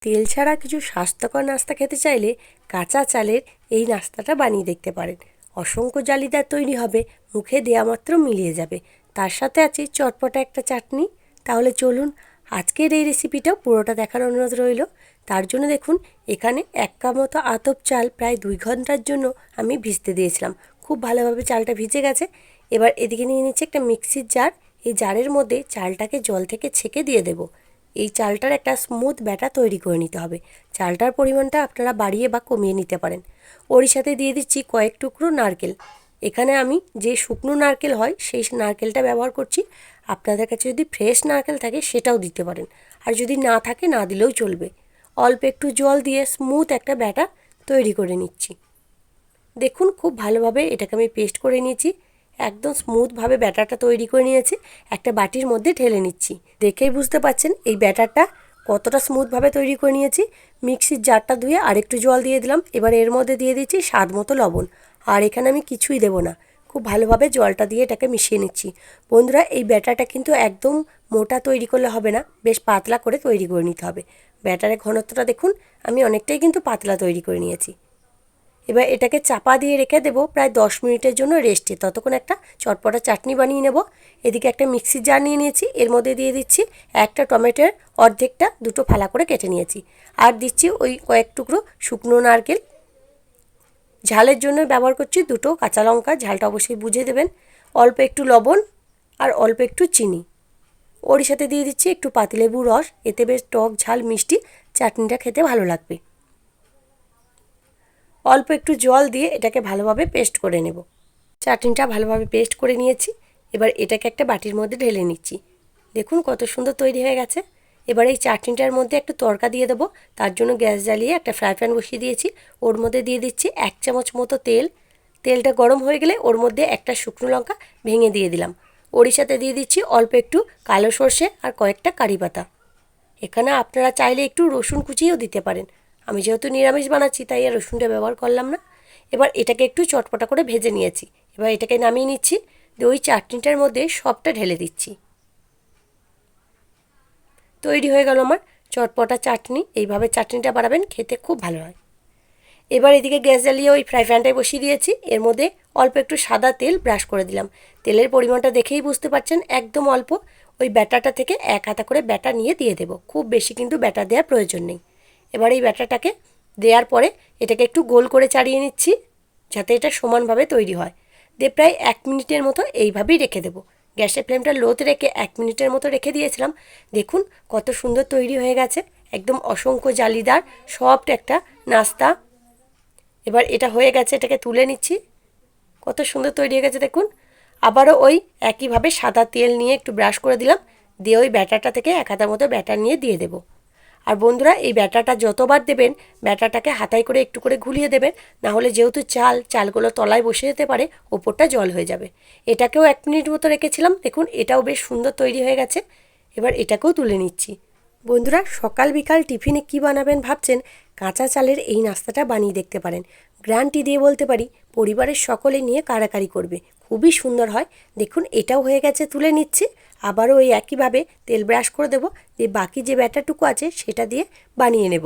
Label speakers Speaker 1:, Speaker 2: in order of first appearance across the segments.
Speaker 1: তেল ছাড়া কিছু স্বাস্থ্যকর নাস্তা খেতে চাইলে কাঁচা চালের এই নাস্তাটা বানিয়ে দেখতে পারেন। অসংখ্য জালিদার তৈরি হবে, মুখে দেয়া মাত্র মিলিয়ে যাবে। তার সাথে আছে চটপটা একটা চাটনি। তাহলে চলুন আজকের এই রেসিপিটা পুরোটা দেখার অনুরোধ রইল। তার জন্য দেখুন এখানে 1 কাপ মতো আতপ চাল প্রায় 2 ঘন্টার জন্য আমি ভিজতে দিয়েছিলাম। খুব ভালোভাবে চালটা ভিজে গেছে। এবার এদিকে নিয়ে নিচ্ছি একটা মিক্সির জার। এই জারের মধ্যে চালটাকে জল থেকে ছেঁকে দিয়ে দেবো। এই চালটার একটা স্মুথ ব্যাটার তৈরি করে নিতে হবে। চালটার পরিমাণটা আপনারা বাড়িয়ে বা কমিয়ে নিতে পারেন। ওরই সাথে দিয়ে দিচ্ছি কয়েক টুকরো নারকেল। এখানে আমি যে শুকনো নারকেল হয় সেই নারকেলটা ব্যবহার করছি। আপনাদের কাছে যদি ফ্রেশ নারকেল থাকে সেটাও দিতে পারেন, আর যদি না থাকে না দিলেও চলবে। অল্প একটু জল দিয়ে স্মুথ একটা ব্যাটার তৈরি করে নিচ্ছি। দেখুন খুব ভালোভাবে এটাকে আমি পেস্ট করে নিয়েছি। একদম স্মুথভাবে ব্যাটারটা তৈরি করে নিয়েছি। একটা বাটির মধ্যে ঢেলে নিচ্ছি। দেখেই বুঝতে পাচ্ছেন এই ব্যাটারটা কতটা স্মুথভাবে তৈরি করে নিয়েছি। মিক্সির জারটা ধুয়ে আরেকটু জল দিয়ে দিলাম। এবার এর মধ্যে দিয়ে দিচ্ছি স্বাদ মতো লবণ। আর এখানে আমি কিছুই দেবো না। খুব ভালোভাবে জলটা দিয়ে এটাকে মিশিয়ে নিচ্ছি। বন্ধুরা, এই ব্যাটারটা কিন্তু একদম মোটা তৈরি করলে হবে না, বেশ পাতলা করে তৈরি করে নিতে হবে। ব্যাটারের ঘনত্বটা দেখুন, আমি অনেকটাই কিন্তু পাতলা তৈরি করে নিয়েছি। এবার এটাকে চাপা দিয়ে রেখে দেবো প্রায় 10 মিনিটের জন্য রেস্টে। ততক্ষণ একটা চটপটা চাটনি বানিয়ে নেব। এদিকে একটা মিক্সির জার নিয়ে নিয়েছি। এর মধ্যে দিয়ে দিচ্ছি একটা টমেটোর অর্ধেকটা দুটো ফালা করে কেটে নিয়েছি। আর দিচ্ছি ওই কয়েক টুকরো শুকনো নারকেল। ঝালের জন্য ব্যবহার করছি দুটো কাঁচা লঙ্কা। ঝালটা অবশ্যই বুঝে দেবেন। অল্প একটু লবণ আর অল্প একটু চিনি। ওর সাথে দিয়ে দিচ্ছি একটু পাতিলেবুর রস। এতে বেশ টক ঝাল মিষ্টি চাটনিটা খেতে ভালো লাগবে। অল্প একটু জল দিয়ে এটাকে ভালোভাবে পেস্ট করে নেব। চাটনিটা ভালোভাবে পেস্ট করে নিয়েছি। এবার এটাকে একটা বাটির মধ্যে ঢেলে নিচ্ছি। দেখুন কত সুন্দর তৈরি হয়ে গেছে। এবার এই চাটনিটার মধ্যে একটু তড়কা দিয়ে দেবো। তার জন্য গ্যাস জ্বালিয়ে একটা ফ্রাই প্যান বসিয়ে দিয়েছি। ওর মধ্যে দিয়ে দিচ্ছি 1 চামচ মতো তেল। তেলটা গরম হয়ে গেলে ওর মধ্যে একটা শুকনো লঙ্কা ভেঙে দিয়ে দিলাম। ওরই সাথে দিয়ে দিচ্ছি অল্প একটু কালো সর্ষে আর কয়েকটা কারি পাতা। এখানে আপনারা চাইলে একটু রসুন কুচিও দিতে পারেন। আমি যেহেতু নিরামিষ বানাচ্ছি তাই আর রসুনটা ব্যবহার করলাম না। এবার এটাকে একটু চটপটা করে ভেজে নিয়েছি। এবার এটাকে নামিয়ে নিচ্ছি। দিয়ে ওই চাটনিটার মধ্যে সবটা ঢেলে দিচ্ছি। তৈরি হয়ে গেল আমার চটপটা চাটনি। এইভাবে চাটনিটা বানাবেন, খেতে খুব ভালো হয়। এবার এদিকে গ্যাস জ্বালিয়ে ওই ফ্রাই প্যানটায় বসিয়ে দিয়েছি। এর মধ্যে অল্প একটু সাদা তেল ব্রাশ করে দিলাম। তেলের পরিমাণটা দেখেই বুঝতে পারছেন, একদম অল্প। ওই ব্যাটারটা থেকে 1 হাতা করে ব্যাটার নিয়ে দিয়ে দেবো। খুব বেশি কিন্তু ব্যাটার দেওয়ার প্রয়োজন নেই। এবার এই ব্যাটারটাকে দেওয়ার পরে এটাকে একটু গোল করে চাড়িয়ে নিচ্ছি, যাতে এটা সমানভাবে তৈরি হয়। দিয়ে প্রায় 1 মিনিটের মতো এইভাবেই রেখে দেবো। গ্যাসের ফ্লেমটা লোতে রেখে 1 মিনিটের মতো রেখে দিয়েছিলাম। দেখুন কত সুন্দর তৈরি হয়ে গেছে। একদম অসংখ্য জালিদার সফট একটা নাস্তা। এবার এটা হয়ে গেছে, এটাকে তুলে নিচ্ছি। কত সুন্দর তৈরি হয়ে গেছে দেখুন। আবারও ওই একইভাবে সাদা তেল নিয়ে একটু ব্রাশ করে দিলাম। দিয়ে ওই ব্যাটারটা থেকে 1 হাতা মতো ব্যাটার নিয়ে দিয়ে দেবো। আর বন্ধুরা, এই ব্যাটারটা যতবার দেবেন ব্যাটারটাকে হাতায় করে একটু করে ঘুলিয়ে দেবেন। না হলে যেহেতু চালগুলো তলায় বসে যেতে পারে, ওপরটা জল হয়ে যাবে। এটাকেও 1 মিনিট মতো রেখেছিলাম। দেখুন এটাও বেশ সুন্দর তৈরি হয়ে গেছে। এবার এটাকেও তুলে নিচ্ছি। বন্ধুরা, সকাল বিকাল টিফিনে কি বানাবেন ভাবছেন? কাঁচা চালের এই নাস্তাটা বানিয়ে দেখতে পারেন। গ্যারান্টি দিয়ে বলতে পারি পরিবারের সকলে নিয়ে কাড়াকাড়ি করবে। খুবই সুন্দর হয়। দেখুন এটাও হয়ে গেছে, তুলে নিচ্ছি। আবারও ওই একইভাবে তেল ব্রাশ করে দেবো। দিয়ে বাকি যে ব্যাটারটুকু আছে সেটা দিয়ে বানিয়ে নেব।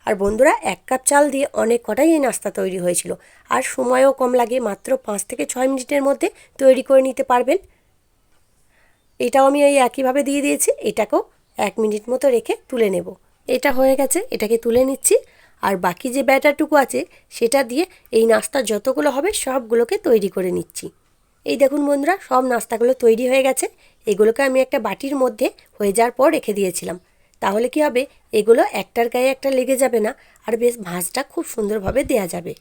Speaker 1: আর বন্ধুরা, 1 কাপ চাল দিয়ে অনেক কটাই এই নাস্তা তৈরি হয়েছিল। আর সময়ও কম লাগে, মাত্র 5 থেকে 6 মিনিটের মধ্যে তৈরি করে নিতে পারবেন। এটাও আমি এই একইভাবে দিয়ে দিয়েছি। এটাকেও 1 মিনিট মতো রেখে তুলে নেব। এটা হয়ে গেছে, এটাকে তুলে নিচ্ছি। আর বাকি যে ব্যাটারটুকু আছে সেটা দিয়ে এই নাস্তা যতগুলো হবে সবগুলোকে তৈরি করে নিচ্ছি। এই দেখুন বন্ধুরা, সব নাস্তাগুলো তৈরি হয়ে গেছে। এগুলোকে আমি একটা বাটির মধ্যে হয়ে যাওয়ার পর রেখে দিয়েছিলাম। তাহলে কি হবে, এগুলো একটার গায়ে একটা লেগে যাবে না, আর বেশ ভাঁজটা খুব সুন্দরভাবে দেয়া যাবে।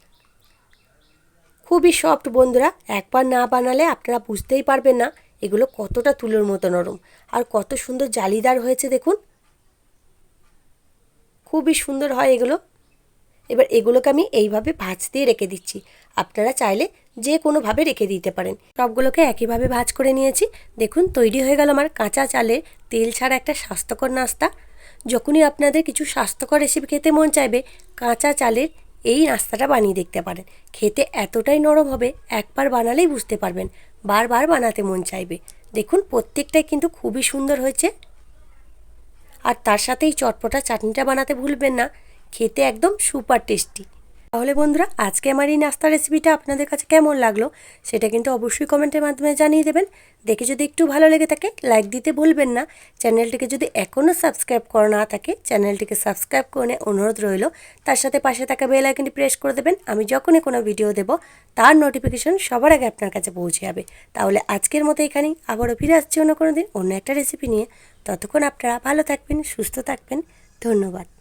Speaker 1: খুবই সফট বন্ধুরা, একবার না বানালে আপনারা বুঝতেই পারবেন না এগুলো কতটা তুলোর মতো নরম আর কত সুন্দর জালিদার হয়েছে দেখুন। খুবই সুন্দর হয় এগুলো। এবার এগুলোকে আমি এইভাবে ভাঁজ দিয়ে রেখে দিচ্ছি। আপনারা চাইলে যে কোনোভাবে রেখে দিতে পারেন। সবগুলোকে একইভাবে ভাঁজ করে নিয়েছি। দেখুন তৈরি হয়ে গেল আমার কাঁচা চালে তেল ছাড়া একটা স্বাস্থ্যকর নাস্তা। যখনই আপনাদের কিছু স্বাস্থ্যকর রেসিপি খেতে মন চাইবে, কাঁচা চালের এই নাস্তাটা বানিয়ে দেখতে পারেন। খেতে এতটাই নরম হবে, একবার বানালেই বুঝতে পারবেন বারবার বানাতে মন চাইবে। দেখুন প্রত্যেকটাই কিন্তু খুবই সুন্দর হয়েছে। আর তার সাথেই চটপটা চাটনিটা বানাতে ভুলবেন না, খেতে একদম সুপার টেস্টি। তাহলে বন্ধুরা, আজকে আমার এই নাস্তা রেসিপিটা আপনাদের কাছে কেমন লাগলো সেটা কিন্তু অবশ্যই কমেন্টের মাধ্যমে জানিয়ে দেবেন। দেখে যদি একটু ভালো লেগে থাকে লাইক দিতে ভুলবেন না। চ্যানেলটিকে যদি এখনও সাবস্ক্রাইব করা না থাকে চ্যানেলটিকে সাবস্ক্রাইব করে অনুরোধ রইল। তার সাথে পাশে থাকা বেল আইকনটি প্রেস করে দেবেন। আমি যখনই কোনো ভিডিও দেব তার নোটিফিকেশন সবার আগে আপনার কাছে পৌঁছে যাবে। তাহলে আজকের মতো এখানেই, আবারও ফিরে আসছি অন্য কোনো দিন অন্য একটা রেসিপি নিয়ে। ততক্ষণ আপনারা ভালো থাকবেন, সুস্থ থাকবেন। ধন্যবাদ।